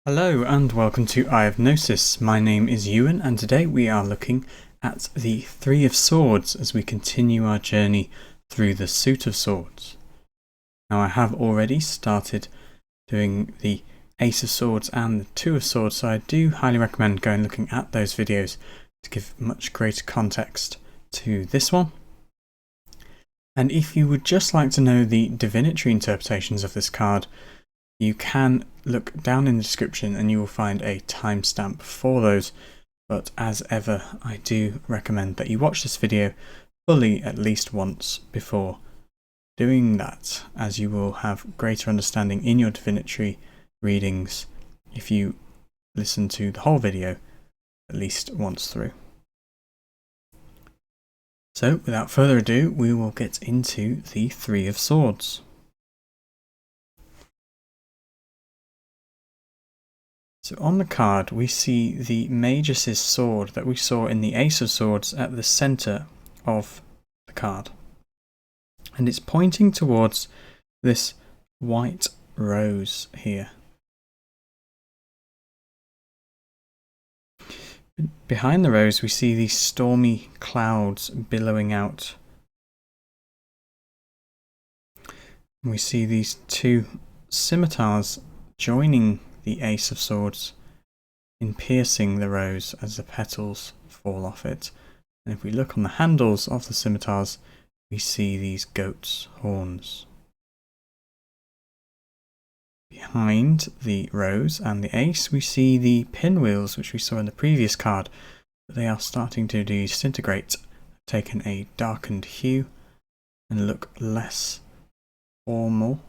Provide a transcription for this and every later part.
Hello and welcome to Eye of Gnosis. My name is Ewan and today we are looking at the Three of Swords as we continue our journey through the Suit of Swords. Now I have already started doing the Ace of Swords and the Two of Swords, so I do highly recommend going and looking at those videos to give much greater context to this one. And if you would just like to know the Divinatory Interpretations of this card, you can look down in the description and you will find a timestamp for those, but as ever I do recommend that you watch this video fully at least once before doing that, as you will have greater understanding in your divinatory readings if you listen to the whole video at least once through. So without further ado, we will get into the Three of Swords. So on the card we see the Magus's sword that we saw in the Ace of Swords at the centre of the card. And it's pointing towards this white rose here. Behind the rose we see these stormy clouds billowing out. And we see these two scimitars joining the Ace of Swords in piercing the rose as the petals fall off it. And if we look on the handles of the scimitars, we see these goat's horns. Behind the rose and the ace, we see the pinwheels which we saw in the previous card, but they are starting to disintegrate, taken a darkened hue and look less formal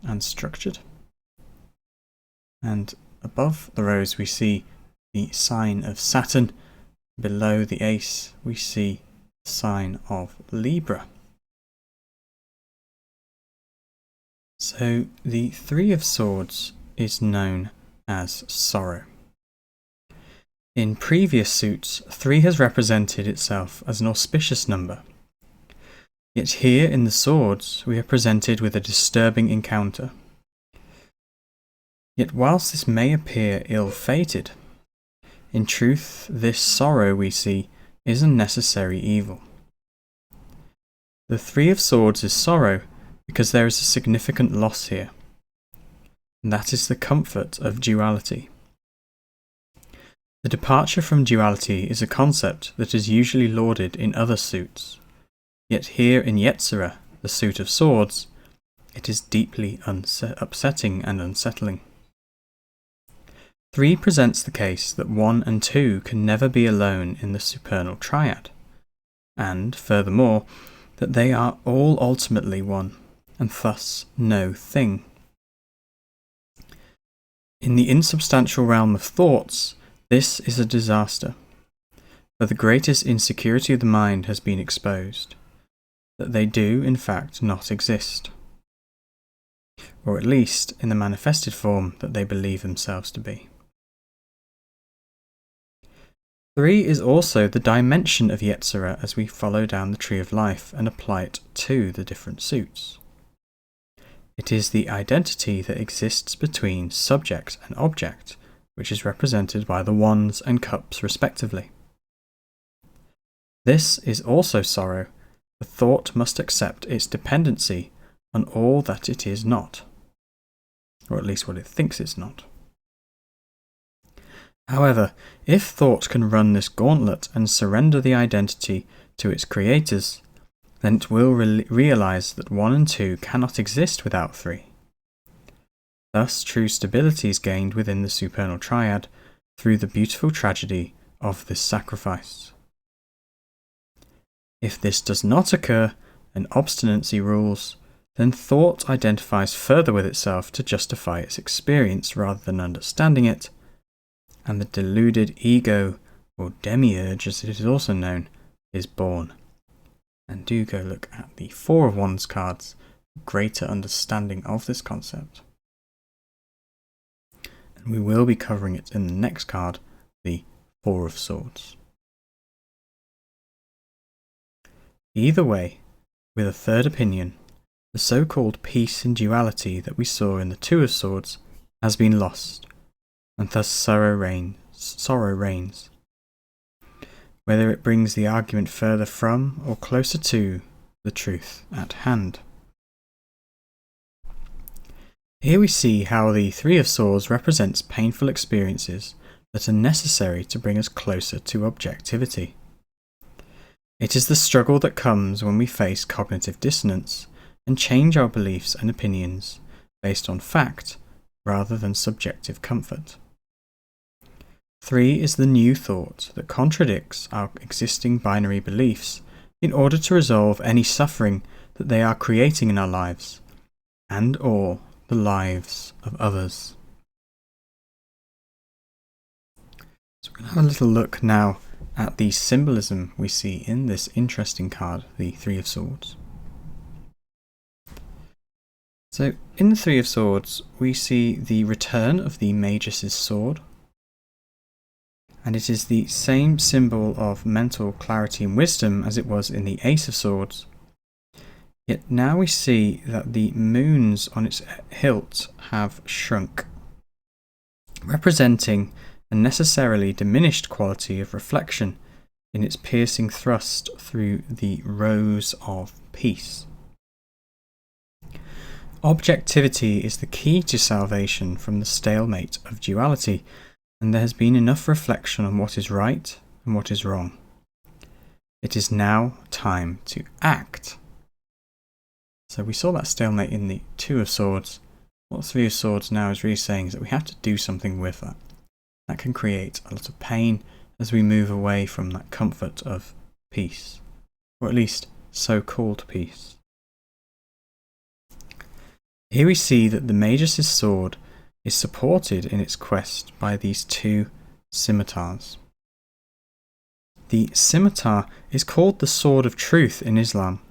and structured. And above the rose we see the sign of Saturn. Below the ace we see the sign of Libra. So the Three of Swords is known as sorrow. In previous suits, 3 has represented itself as an auspicious number. Yet here in the Swords we are presented with a disturbing encounter. Yet whilst this may appear ill-fated, in truth this sorrow we see is a necessary evil. The Three of Swords is sorrow because there is a significant loss here, and that is the comfort of duality. The departure from duality is a concept that is usually lauded in other suits, yet here in Yetzirah, the Suit of Swords, it is deeply upsetting and unsettling. 3 presents the case that 1 and 2 can never be alone in the supernal triad, and, furthermore, that they are all ultimately one, and thus no thing. In the insubstantial realm of thoughts, this is a disaster, for the greatest insecurity of the mind has been exposed, that they do in fact not exist, or at least in the manifested form that they believe themselves to be. 3 is also the dimension of Yetzirah as we follow down the Tree of Life and apply it to the different suits. It is the identity that exists between subject and object, which is represented by the wands and cups respectively. This is also sorrow. The thought must accept its dependency on all that it is not, or at least what it thinks it's not. However, if thought can run this gauntlet and surrender the identity to its creators, then it will realise that 1 and 2 cannot exist without 3. Thus true stability is gained within the supernal triad through the beautiful tragedy of this sacrifice. If this does not occur and obstinacy rules, then thought identifies further with itself to justify its experience rather than understanding it, and the deluded ego, or demiurge as it is also known, is born. And do go look at the Four of Wands cards for greater understanding of this concept. And we will be covering it in the next card, the Four of Swords. Either way, with a third opinion, the so-called peace in duality that we saw in the Two of Swords has been lost, and thus sorrow reigns, whether it brings the argument further from or closer to the truth at hand. Here we see how the Three of Swords represents painful experiences that are necessary to bring us closer to objectivity. It is the struggle that comes when we face cognitive dissonance and change our beliefs and opinions based on fact rather than subjective comfort. 3 is the new thought that contradicts our existing binary beliefs in order to resolve any suffering that they are creating in our lives and/or the lives of others. So we're going to have a little look now at the symbolism we see in this interesting card, the Three of Swords. So in the Three of Swords we see the return of the Magus's sword, and it is the same symbol of mental clarity and wisdom as it was in the Ace of Swords. Yet now we see that the moons on its hilt have shrunk, representing a necessarily diminished quality of reflection in its piercing thrust through the rose of peace. Objectivity is the key to salvation from the stalemate of duality, and there has been enough reflection on what is right and what is wrong. It is now time to act. So we saw that stalemate in the Two of Swords. What the Three of Swords now is really saying is that we have to do something with that. That can create a lot of pain as we move away from that comfort of peace, or at least so-called peace. Here we see that the Magus's sword is supported in its quest by these two scimitars. The scimitar is called the Sword of Truth in Islam,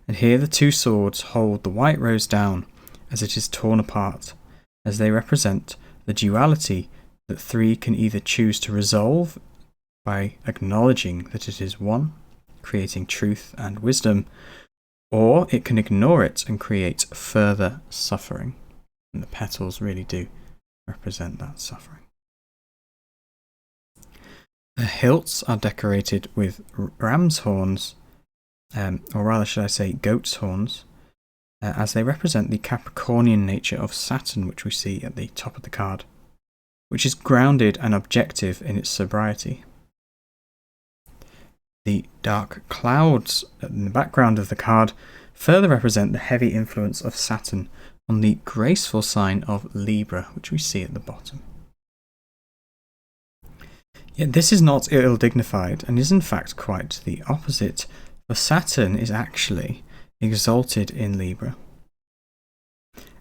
and here the two swords hold the white rose down as it is torn apart, as they represent the duality that 3 can either choose to resolve by acknowledging that it is one, creating truth and wisdom, or it can ignore it and create further suffering. And the petals really do represent that suffering. The hilts are decorated with ram's horns, or rather should I say goat's horns, as they represent the Capricornian nature of Saturn, which we see at the top of the card, which is grounded and objective in its sobriety. The dark clouds in the background of the card further represent the heavy influence of Saturn on the graceful sign of Libra, which we see at the bottom. Yet this is not ill-dignified and is in fact quite the opposite, for Saturn is actually exalted in Libra,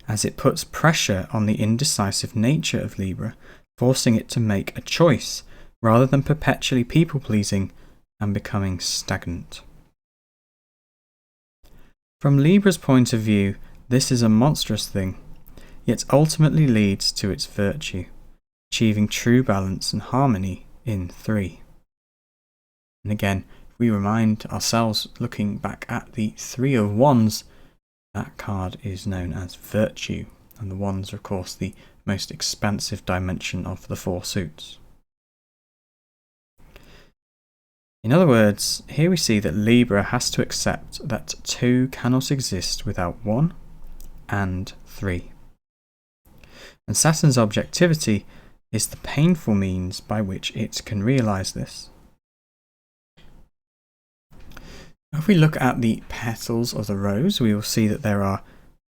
as it puts pressure on the indecisive nature of Libra, forcing it to make a choice rather than perpetually people-pleasing and becoming stagnant. From Libra's point of view, this is a monstrous thing, yet ultimately leads to its virtue, achieving true balance and harmony in 3. And again, if we remind ourselves, looking back at the Three of Wands, that card is known as virtue, and the wands are of course the most expansive dimension of the 4 suits. In other words, here we see that Libra has to accept that 2 cannot exist without 1 and 3. And Saturn's objectivity is the painful means by which it can realise this. If we look at the petals of the rose, we will see that there are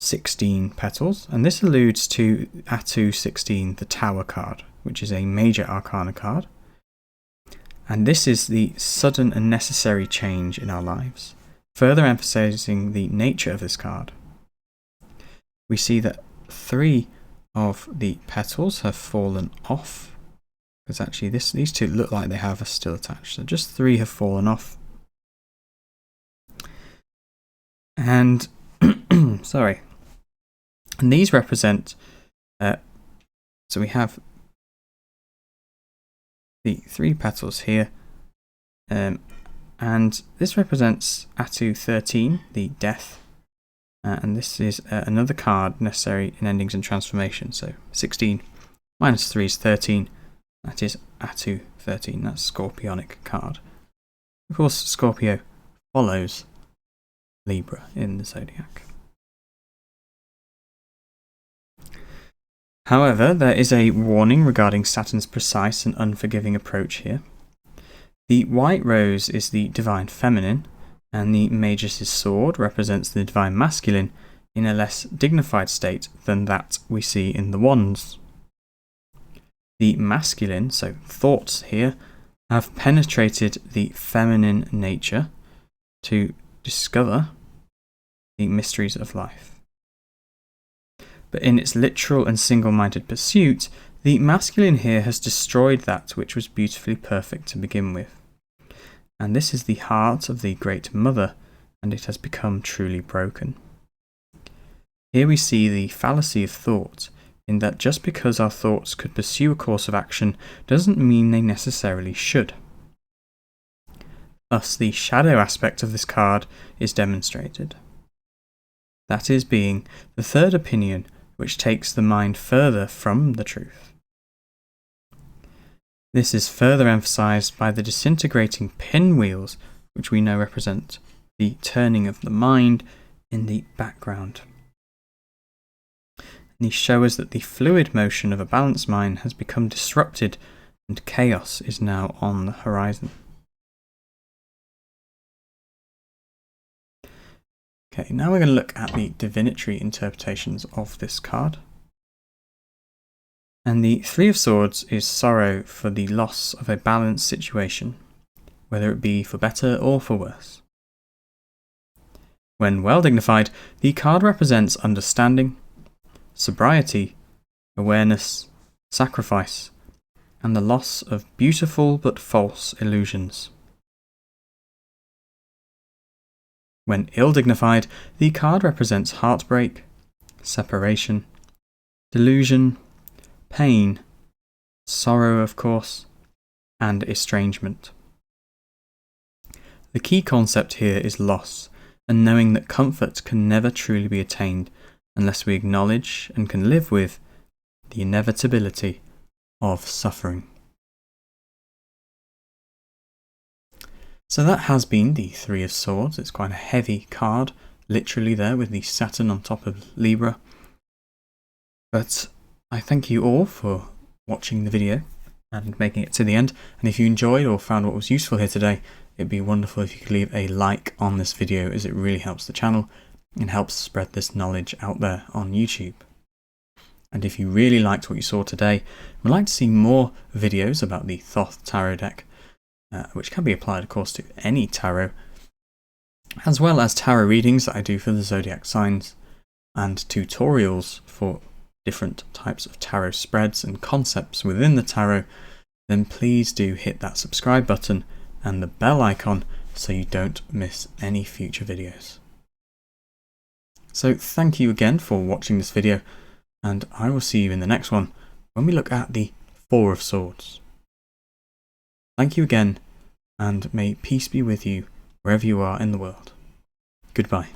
16 petals, and this alludes to Atu 16, the Tower card, which is a Major Arcana card. And this is the sudden and necessary change in our lives, further emphasizing the nature of this card. We see that 3 of the petals have fallen off, because actually these 2 look like they are still attached, so just 3 have fallen off. And sorry, and these represent so we have the 3 petals here, and this represents Atu 13, the death, and this is another card necessary in endings and transformation, so 16 -3 is 13. That is Atu 13. That's Scorpionic card. Of course, Scorpio follows Libra in the zodiac. However, there is a warning regarding Saturn's precise and unforgiving approach here. The white rose is the divine feminine, and the Magus' sword represents the divine masculine in a less dignified state than that we see in the wands. The masculine, so thoughts here, have penetrated the feminine nature to discover the mysteries of life. But in its literal and single-minded pursuit, the masculine here has destroyed that which was beautifully perfect to begin with. And this is the heart of the Great Mother, and it has become truly broken. Here we see the fallacy of thought, in that just because our thoughts could pursue a course of action doesn't mean they necessarily should. Thus, the shadow aspect of this card is demonstrated. That is being the third opinion, which takes the mind further from the truth. This is further emphasized by the disintegrating pinwheels, which we know represent the turning of the mind in the background. These show us that the fluid motion of a balanced mind has become disrupted and chaos is now on the horizon. Okay, now we're going to look at the divinatory interpretations of this card. And the Three of Swords is sorrow for the loss of a balanced situation, whether it be for better or for worse. When well dignified, the card represents understanding, sobriety, awareness, sacrifice, and the loss of beautiful but false illusions. When ill-dignified, the card represents heartbreak, separation, delusion, pain, sorrow of course, and estrangement. The key concept here is loss, and knowing that comfort can never truly be attained unless we acknowledge and can live with the inevitability of suffering. So that has been the Three of Swords. It's quite a heavy card, literally there with the Saturn on top of Libra. But I thank you all for watching the video and making it to the end. And if you enjoyed or found what was useful here today, it'd be wonderful if you could leave a like on this video, as it really helps the channel and helps spread this knowledge out there on YouTube. And if you really liked what you saw today and would like to see more videos about the Thoth Tarot deck, which can be applied of course to any tarot, as well as tarot readings that I do for the zodiac signs, and tutorials for different types of tarot spreads and concepts within the tarot, then please do hit that subscribe button and the bell icon so you don't miss any future videos. So thank you again for watching this video, and I will see you in the next one when we look at the Four of Swords. Thank you again, and may peace be with you wherever you are in the world. Goodbye.